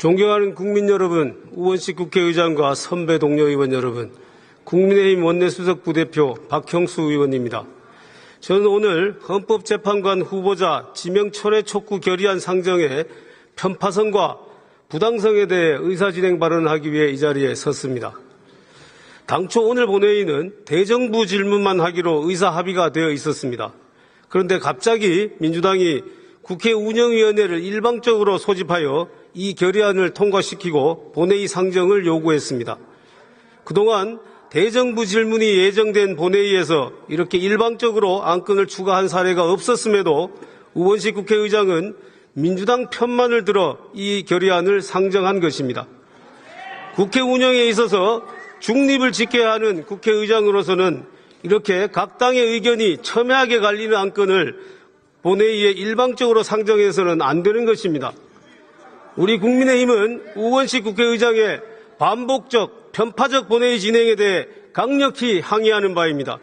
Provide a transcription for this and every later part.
존경하는 국민 여러분, 우원식 국회의장과 선배 동료 의원 여러분, 국민의힘 원내수석 부대표 박형수 의원입니다. 저는 오늘 헌법재판관 후보자 지명 철회 촉구 결의안 상정의 편파성과 부당성에 대해 의사진행 발언을 하기 위해 이 자리에 섰습니다. 당초 오늘 본회의는 대정부 질문만 하기로 의사합의가 되어 있었습니다. 그런데 갑자기 민주당이 국회 운영위원회를 일방적으로 소집하여 이 결의안을 통과시키고 본회의 상정을 요구했습니다. 그동안 대정부 질문이 예정된 본회의에서 이렇게 일방적으로 안건을 추가한 사례가 없었음에도 우원식 국회의장은 민주당 편만을 들어 이 결의안을 상정한 것입니다. 국회 운영에 있어서 중립을 지켜야 하는 국회의장으로서는 이렇게 각 당의 의견이 첨예하게 갈리는 안건을 본회의에 일방적으로 상정해서는 안 되는 것입니다. 우리 국민의힘은 우원식 국회의장의 반복적, 편파적 본회의 진행에 대해 강력히 항의하는 바입니다.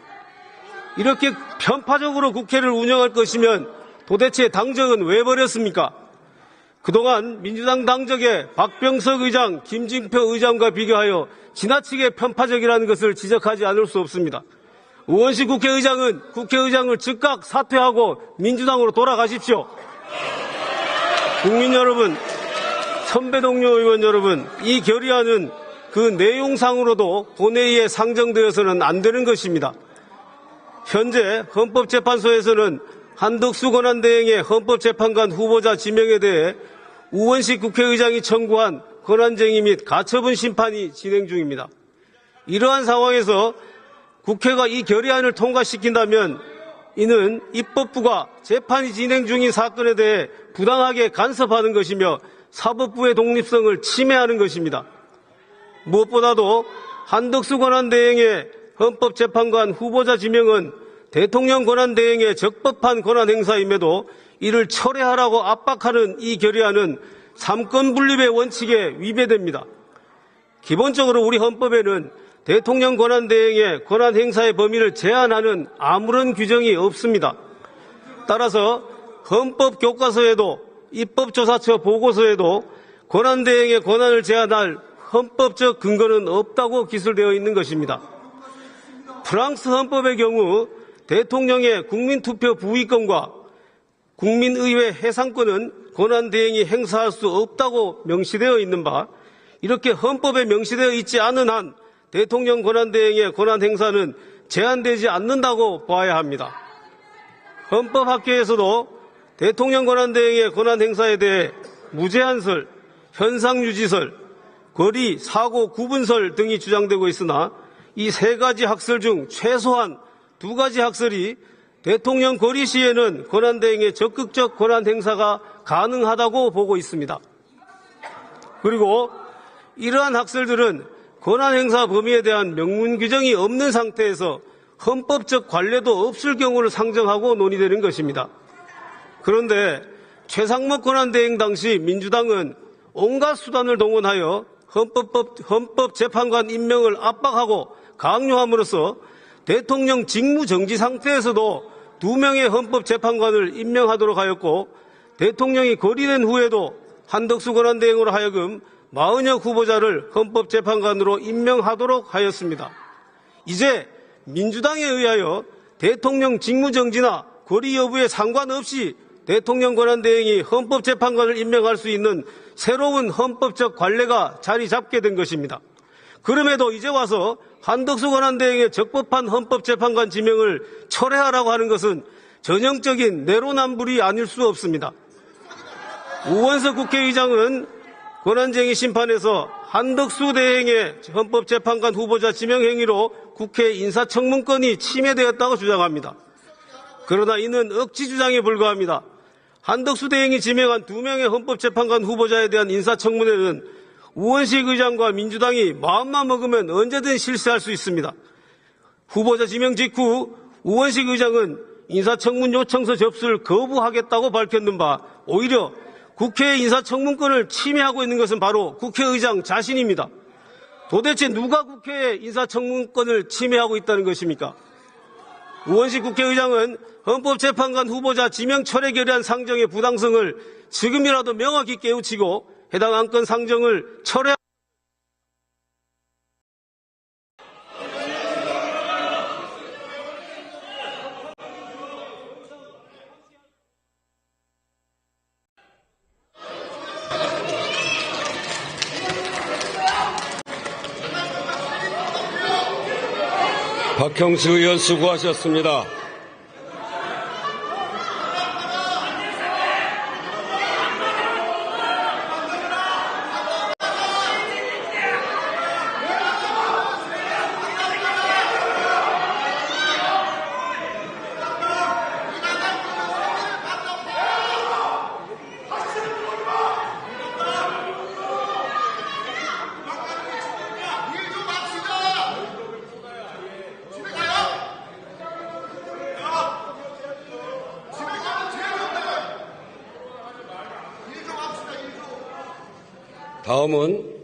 이렇게 편파적으로 국회를 운영할 것이면 도대체 당적은 왜 버렸습니까? 그동안 민주당 당적의 박병석 의장, 김진표 의장과 비교하여 지나치게 편파적이라는 것을 지적하지 않을 수 없습니다. 우원식 국회의장은 국회의장을 즉각 사퇴하고 민주당으로 돌아가십시오. 국민 여러분, 선배 동료 의원 여러분, 이 결의안은 그 내용상으로도 본회의에 상정되어서는 안 되는 것입니다. 현재 헌법재판소에서는 한덕수 권한대행의 헌법재판관 후보자 지명에 대해 우원식 국회의장이 청구한 권한쟁의 및 가처분 심판이 진행 중입니다. 이러한 상황에서 국회가 이 결의안을 통과시킨다면 이는 입법부가 재판이 진행 중인 사건에 대해 부당하게 간섭하는 것이며 사법부의 독립성을 침해하는 것입니다. 무엇보다도 한덕수 권한대행의 헌법재판관 후보자 지명은 대통령 권한대행의 적법한 권한 행사임에도 이를 철회하라고 압박하는 이 결의안은 삼권 분립의 원칙에 위배됩니다. 기본적으로 우리 헌법에는 대통령 권한대행의 권한 행사의 범위를 제한하는 아무런 규정이 없습니다. 따라서 헌법교과서에도 입법조사처 보고서에도 권한대행의 권한을 제한할 헌법적 근거는 없다고 기술되어 있는 것입니다. 프랑스 헌법의 경우 대통령의 국민투표 부의권과 국민의회 해상권은 권한대행이 행사할 수 없다고 명시되어 있는 바, 이렇게 헌법에 명시되어 있지 않은 한 대통령 권한대행의 권한 행사는 제한되지 않는다고 봐야 합니다. 헌법학계에서도 대통령 권한대행의 권한 행사에 대해 무제한설, 현상유지설, 거리, 사고, 구분설 등이 주장되고 있으나 이 세 가지 학설 중 최소한 두 가지 학설이 대통령 거리 시에는 권한대행의 적극적 권한 행사가 가능하다고 보고 있습니다. 그리고 이러한 학설들은 권한 행사 범위에 대한 명문 규정이 없는 상태에서 헌법적 관례도 없을 경우를 상정하고 논의되는 것입니다. 그런데 최상목 권한대행 당시 민주당은 온갖 수단을 동원하여 헌법재판관 임명을 압박하고 강요함으로써 대통령 직무 정지 상태에서도 2명의 헌법재판관을 임명하도록 하였고, 대통령이 거리된 후에도 한덕수 권한대행으로 하여금 40여 후보자를 헌법재판관으로 임명하도록 하였습니다. 이제 민주당에 의하여 대통령 직무정지나 거리 여부에 상관없이 대통령 권한대행이 헌법재판관을 임명할 수 있는 새로운 헌법적 관례가 자리 잡게 된 것입니다. 그럼에도 이제 와서 한덕수 권한대행의 적법한 헌법재판관 지명을 철회하라고 하는 것은 전형적인 내로남불이 아닐 수 없습니다. 우원석 국회의장은 권한쟁의 심판에서 한덕수 대행의 헌법재판관 후보자 지명 행위로 국회 인사청문권이 침해되었다고 주장합니다. 그러나 이는 억지 주장에 불과합니다. 한덕수 대행이 지명한 2명의 헌법재판관 후보자에 대한 인사청문회는 우원식 의장과 민주당이 마음만 먹으면 언제든 실시할 수 있습니다. 후보자 지명 직후 우원식 의장은 인사청문 요청서 접수를 거부하겠다고 밝혔는 바, 오히려 국회의 인사청문권을 침해하고 있는 것은 바로 국회의장 자신입니다. 도대체 누가 국회의 인사청문권을 침해하고 있다는 것입니까? 우원식 국회의장은 헌법재판관 후보자 지명 철회 결의안 상정의 부당성을 지금이라도 명확히 깨우치고 해당 안건 상정을 철회. 박형수 의원 수고하셨습니다. 다음은